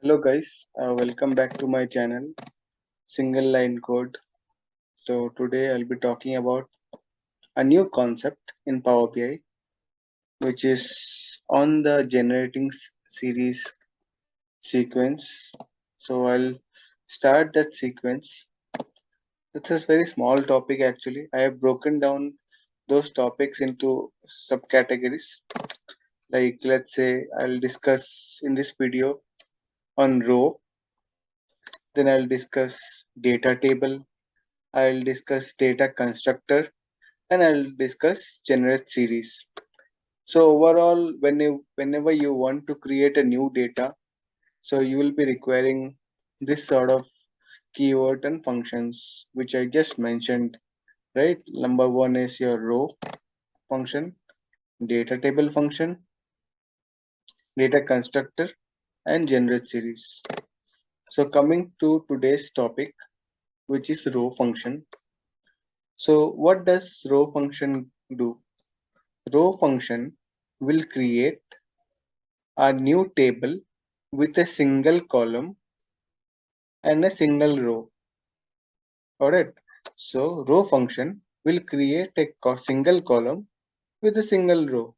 Hello guys, welcome back to my channel Single Line Code. So today I'll be talking about a new concept in Power BI which is on the generating series sequence. So I'll start that sequence. It's a very small topic actually. I have broken down those topics into subcategories. Like let's say I'll discuss in this video on row, then I'll discuss data table, I'll discuss data constructor, and I'll discuss generate series. So overall, whenever you want to create a new data, so you will be requiring this sort of keyword and functions which I just mentioned, right? Number one is your row function, data table function, data constructor, and generate series. So coming to today's topic, which is row function. So what does row function do? Row function will create a new table with a single column and a single row. Alright. So row function will create a single column with a single row.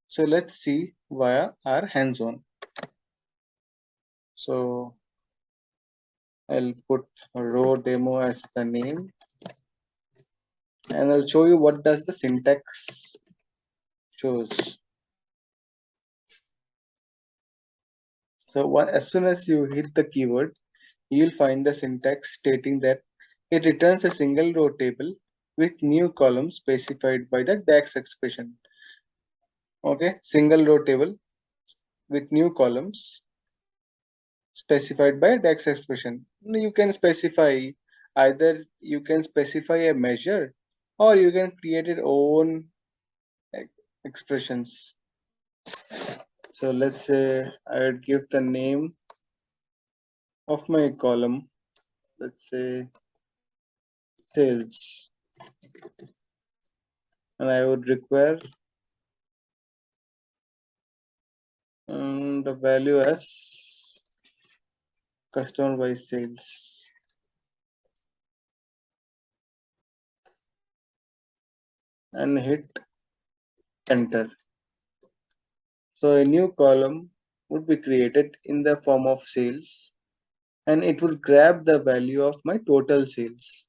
So let's see via our hands-on. So I'll put row demo as the name and I'll show you what does the syntax shows. So as soon as you hit the keyword, you'll find the syntax stating that it returns a single row table with new columns specified by the DAX expression. Okay, single row table with new columns specified by DAX expression. You can specify either you can specify a measure or you can create your own expressions. So let's say I would give the name of my column, let's say sales, and I would require the value as customer by sales and hit enter. So a new column would be created in the form of sales and it would grab the value of my total sales.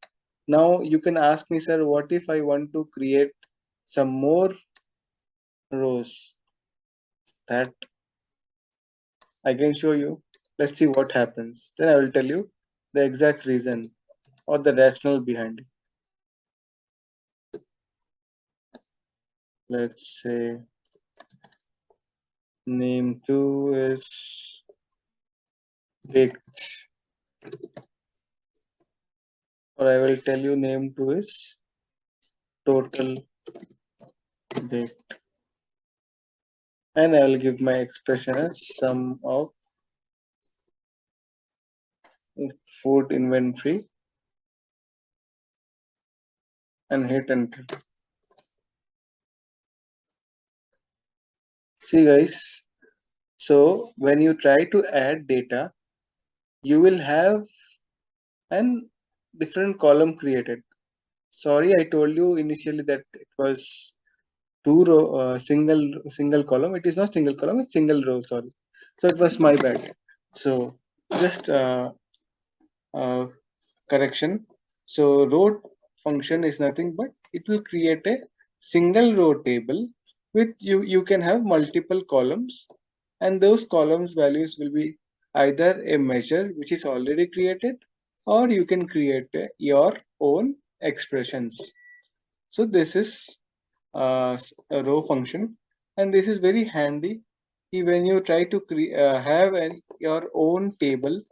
Now you can ask me, sir, what if I want to create some more rows? That I can show you. Let's see what happens. Then I will tell you the exact reason or the rationale behind it. Let's say name 2 is baked, or I will tell you name 2 is total baked, and I will give my expression as sum of food inventory and hit enter. See guys, so when you try to add data, you will have an different column created. Sorry, I told you initially that it was two row, single column. It is not single column, it's single row. Sorry, so it was my bad. So just correction. So row function is nothing but it will create a single row table with you can have multiple columns, and those columns values will be either a measure which is already created or you can create your own expressions. So this is a row function, and this is very handy when you try to have your own table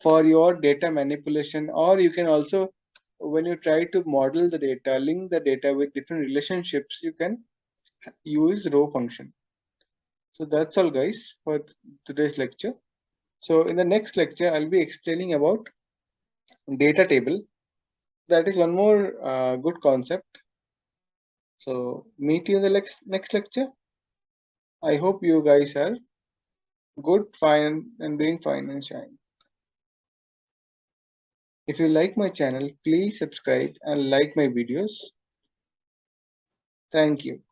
for your data manipulation, or you can also when you try to model the data, link the data with different relationships, you can use row function. So that's all guys for today's lecture. So in the next lecture I'll be explaining about data table. That is one more good concept. So meet you in the next lecture. I hope you guys are Good, fine, and doing fine and shine. If you like my channel, please subscribe and like my videos. Thank you.